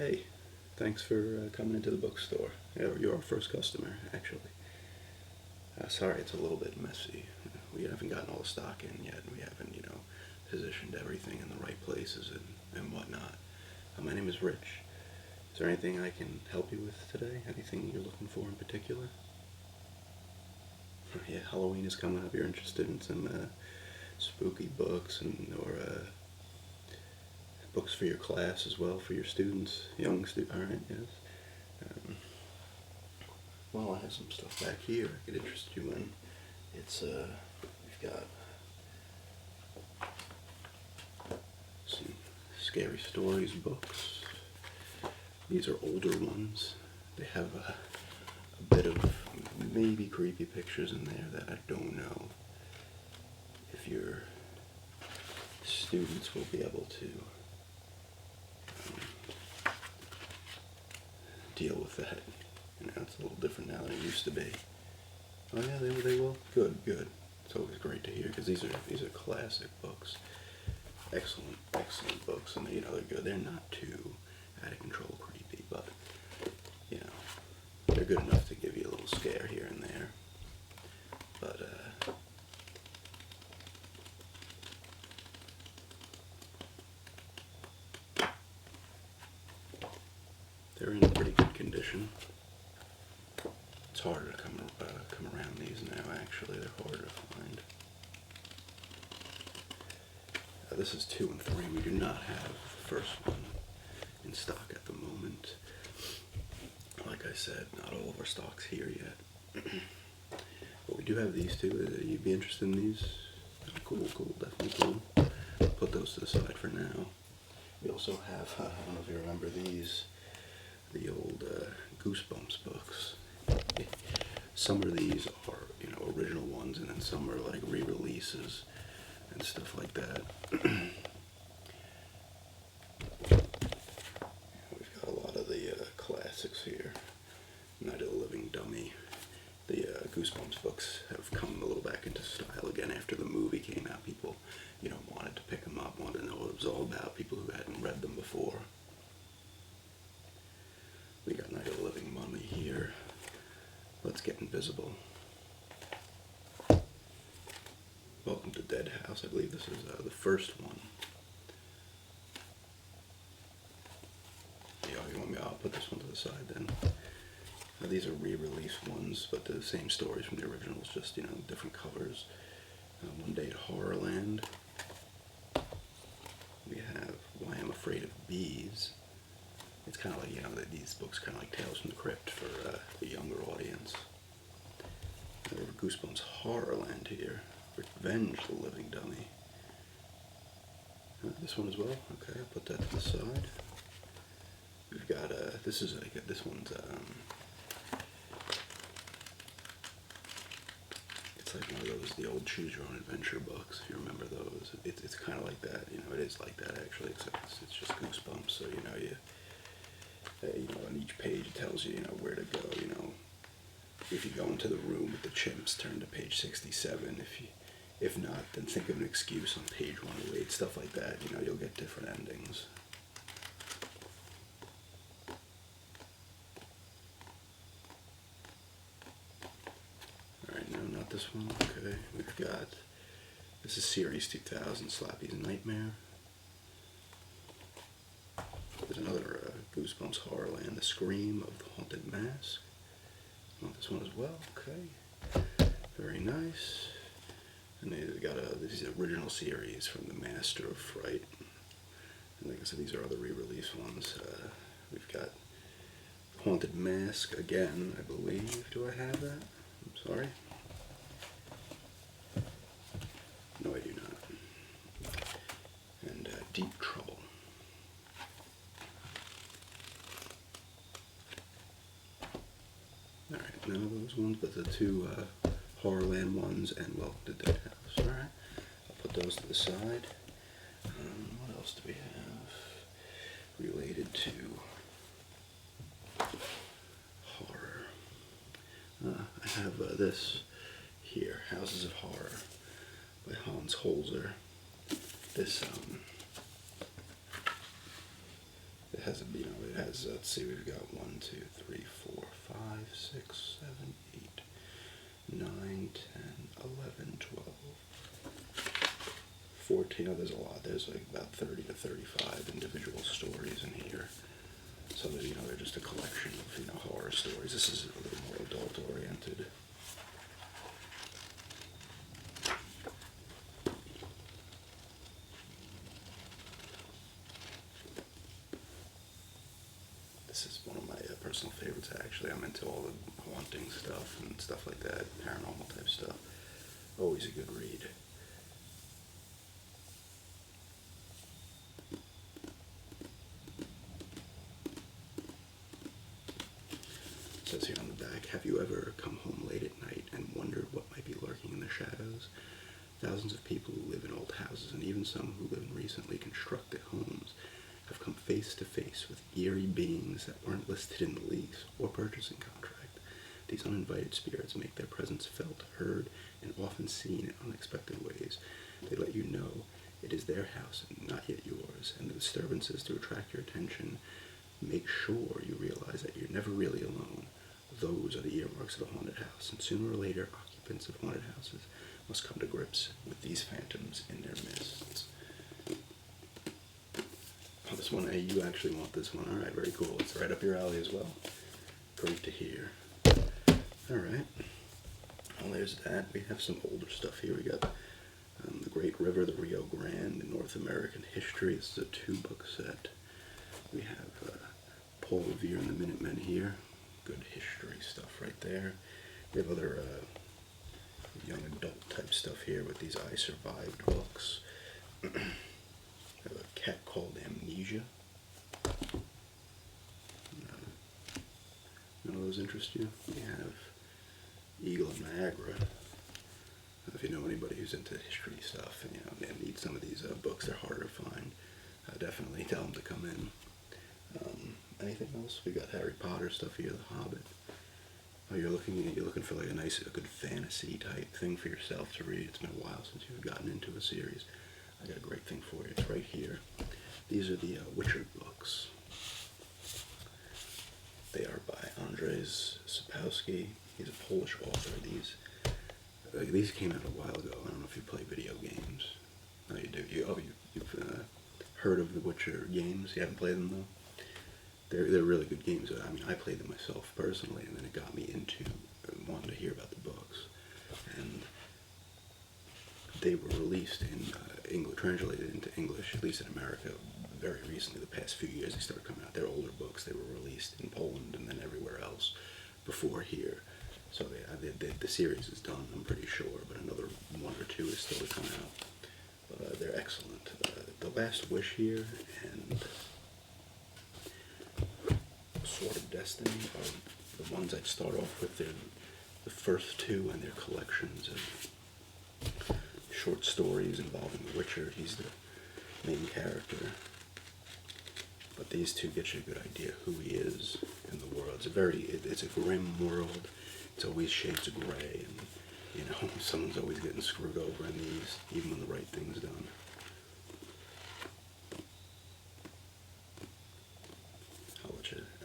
Hey, thanks for coming into the bookstore. Yeah, you're our first customer, actually. Sorry it's a little bit messy. We haven't gotten all the stock in yet. We haven't, positioned everything in the right places and whatnot. My name is Rich. Is there anything I can help you with today? Anything you're looking for in particular? Yeah, Halloween is coming up. You're interested in some spooky books or books for your class as well, for your students, young students. All right, yes. Um, well, I have some stuff back here I could interest you in. We've got some scary stories books. These are older ones. They have a bit of maybe creepy pictures in there that I don't know if your students will be able to deal with that. It's a little different now than it used to be. Oh yeah, they will. Good, good. It's always great to hear because these are classic books, excellent books, and they're good. They're not too out of control creepy, but they're good enough to give you a little scare here and there. But they're in pretty good condition. It's harder to come around these now. Actually, they're harder to find. This is 2 and 3. We do not have the first one in stock at the moment. Like I said, not all of our stock's here yet. But we do have these two. You'd be interested in these? Cool, definitely cool. Put those to the side for now. We also have, I don't know if you remember these, the old Goosebumps books. Some of these are, original ones, and then some are like re-releases and stuff like that. We've got a lot of the classics here. Night of the Living Dummy. The Goosebumps books have come a little back into style again after the movie came out. People, wanted to pick them up, wanted to know what it was all about, people who hadn't read them before. We got Night of the Living Mummy here. Let's Get Invisible. Welcome to Dead House. I believe this is the first one. Yeah, you want me? I'll put this one to the side then. These are re-release ones, but the same stories from the originals, just different covers. One Day at Horrorland. We have Why I'm Afraid of Bees. It's kind of like, these books kind of like Tales from the Crypt for the younger audience. We have Goosebumps Horrorland here. Revenge the Living Dummy. This one as well. Okay, I'll put that to the side. We've got this one's it's like one of those, the old Choose Your Own Adventure books, if you remember those. It's kind of like that, it is like that actually, except it's just Goosebumps, so on each page it tells you, where to go, if you go into the room with the chimps, turn to page 67, if not, then think of an excuse on page 108, stuff like that, you'll get different endings. Alright, no, not this one, okay, this is Series 2000, Slappy's Nightmare. There's another Goosebumps Horrorland, The Scream of the Haunted Mask. Want this one as well, okay. Very nice. And they've got these original series from the Master of Fright. And like I said, these are other re-release ones. We've got Haunted Mask again, I believe. Do I have that? I'm sorry. No, I do not. And Deep Trouble. Alright, none of those ones, but the two Horrorland ones and Welcome to Dead House. Alright, I'll put those to the side. What else do we have related to horror? I have this here, Houses of Horror by Hans Holzer. This It has a, it has, let's see, we've got 1, 2, 3, 4, 5, 6, 7, 8, 9, 10, 11, 12, 14, there's a lot. There's like about 30 to 35 individual stories in here. So that, they're just a collection of, horror stories. This is a little more adult-oriented. This is one of my personal favorites, actually. I'm into all the haunting stuff and stuff like that, paranormal type stuff. Always a good read. It says here on the back, have you ever come home late at night and wondered what might be lurking in the shadows? Thousands of people who live in old houses, and even some who live in recently constructed homes, have come face to face with eerie beings that weren't listed in the lease or purchasing contract. These uninvited spirits make their presence felt, heard, and often seen in unexpected ways. They let you know it is their house and not yet yours, and the disturbances to attract your attention make sure you realize that you're never really alone. Those are the earmarks of a haunted house, and sooner or later, occupants of haunted houses must come to grips with these phantoms in their midst. Oh, this one, hey, you actually want this one. All right, very cool. It's right up your alley as well. Great to hear. All right. Well, there's that. We have some older stuff here. We got The Great River, the Rio Grande, in North American History. This is a 2-book set. We have Paul Revere and the Minutemen here. Good history stuff right there. We have other young adult type stuff here with these I Survived books. We have a Cat Called Amnesia. None of those interest you? We have Eagle of Niagara. If you know anybody who's into history stuff and need some of these books, they're harder to find. Definitely tell them to come in. Anything else? We got Harry Potter stuff here, The Hobbit. Oh, you're looking for like a good fantasy type thing for yourself to read. It's been a while since you've gotten into a series. I got a great thing for you. It's right here. These are the Witcher books. They are by Andrzej Sapkowski. He's a Polish author. These came out a while ago. I don't know if you play video games. No, you do. You've heard of the Witcher games? You haven't played them though? They're really good games. I mean, I played them myself personally, and then it got me into wanting to hear about the books. And they were released in English, translated into English, at least in America, very recently. The past few years, they started coming out. They're older books. They were released in Poland and then everywhere else before here. So the series is done, I'm pretty sure, but another 1 or 2 is still to come out. But they're excellent. The Last Wish here and Sword of Destiny are the ones I'd start off with. They're the first 2 and their collections of short stories involving the Witcher. He's the main character. But these 2 get you a good idea who he is in the world. It's a grim world. It's always shades of gray, and someone's always getting screwed over in these, even when the right thing's done.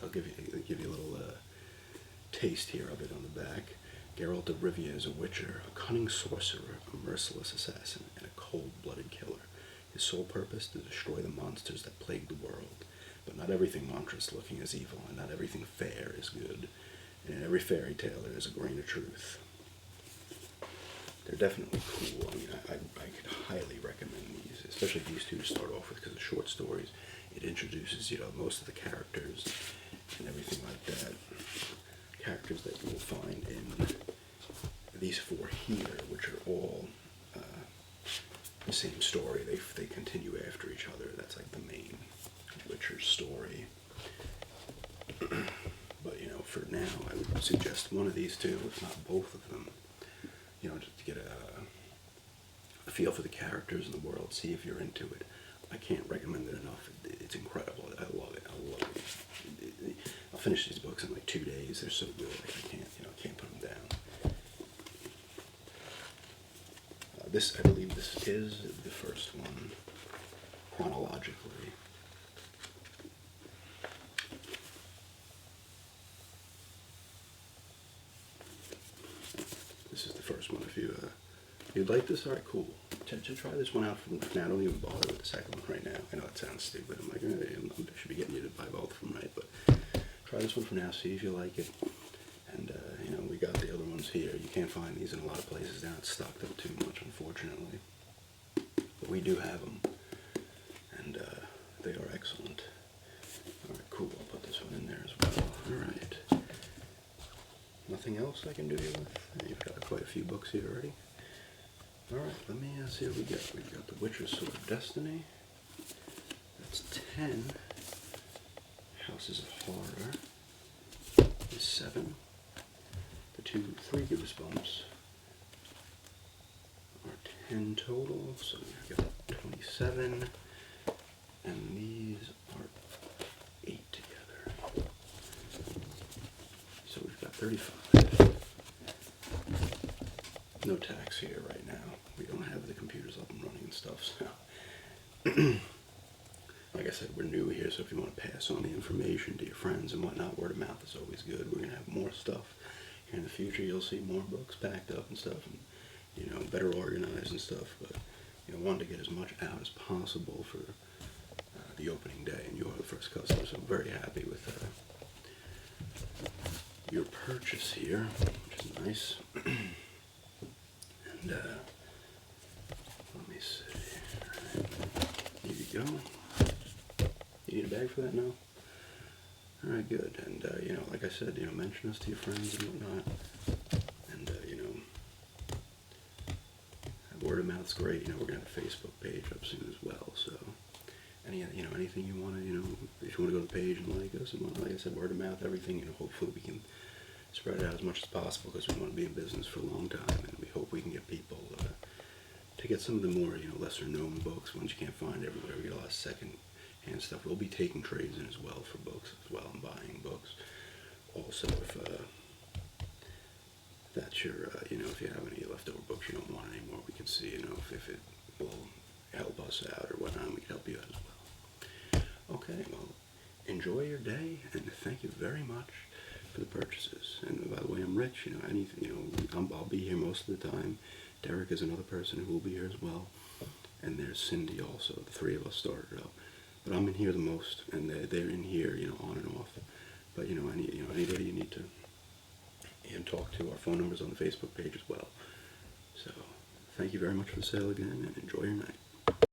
I'll give you a little taste here of it on the back. Geralt of Rivia is a witcher, a cunning sorcerer, a merciless assassin, and a cold-blooded killer. His sole purpose to destroy the monsters that plague the world. But not everything monstrous-looking is evil, and not everything fair is good. And in every fairy tale there is a grain of truth. They're definitely cool. I mean, I could highly recommend these, especially these 2 to start off with, because the short stories, it introduces, most of the characters and everything like that. Characters that you will find in these 4 here, which are all the same story. They continue after each other. That's like the main Witcher story. But, for now, I would suggest one of these 2, if not both of them, just to get a feel for the characters in the world, see if you're into it. I can't recommend it enough. It's incredible. I love it. I'll finish these books in like 2 days. They're so good. I can't put them down. I believe this is the first one chronologically. you'd like this? All right, cool. Try this one out from now. Don't even bother with the second one right now. I know it sounds stupid. I'm like, I should be getting you to buy both of them, right? But try this one for now. See if you like it. And you know, we got the other ones here. You can't find these in a lot of places. They're not stocked up too much, unfortunately. But we do have them, and they are excellent. All right, cool. I'll put this one in there as well. All right. Nothing else I can do you with? You've got quite a few books here already. All right, let me see what we got. We've got The Witcher's Sword of Destiny. That's 10. Houses of Horror is 7. The 3 Goosebumps are 10 total, so we've got 27. And these are 8 together. So we've got 35. No tax here right now. We don't have the computers up and running and stuff, so. Like I said, we're new here, so if you want to pass on the information to your friends and whatnot, word of mouth is always good. We're going to have more stuff here in the future. You'll see more books packed up and stuff, and, you know, better organized and stuff, but, you know, wanted to get as much out as possible for the opening day, and you're the first customer, so I'm very happy with your purchase here, which is nice. And let me see. Here you go. You need a bag for that now? All right, good. And you know, like I said, you know, mention us to your friends and whatnot. And you know, word of mouth's great. You know, we're gonna have a Facebook page up soon as well. So, you know, anything you want to, you know, if you want to go to the page and like us and whatnot, like I said, word of mouth, everything. You know, hopefully we can spread it out as much as possible because we want to be in business for a long time, and we hope we can get people to get some of the more, you know, lesser known books, ones you can't find everywhere. We get a lot of second-hand stuff. We'll be taking trades in as well for books as well, and buying books. Also, if that's your, you know, if you have any leftover books you don't want anymore, we can see, you know, if it will help us out or whatnot, we can help you out as well. Okay, well, enjoy your day, and thank you very much for the purchases. And by the way, I'm Rich. You know, anything, you know, I'll be here most of the time. Derek is another person who will be here as well, and there's Cindy also. The 3 of us started up, but I'm in here the most, and they're in here, you know, on and off. But you know, anybody you need to talk to, our phone number's on the Facebook page as well. So, thank you very much for the sale again, and enjoy your night.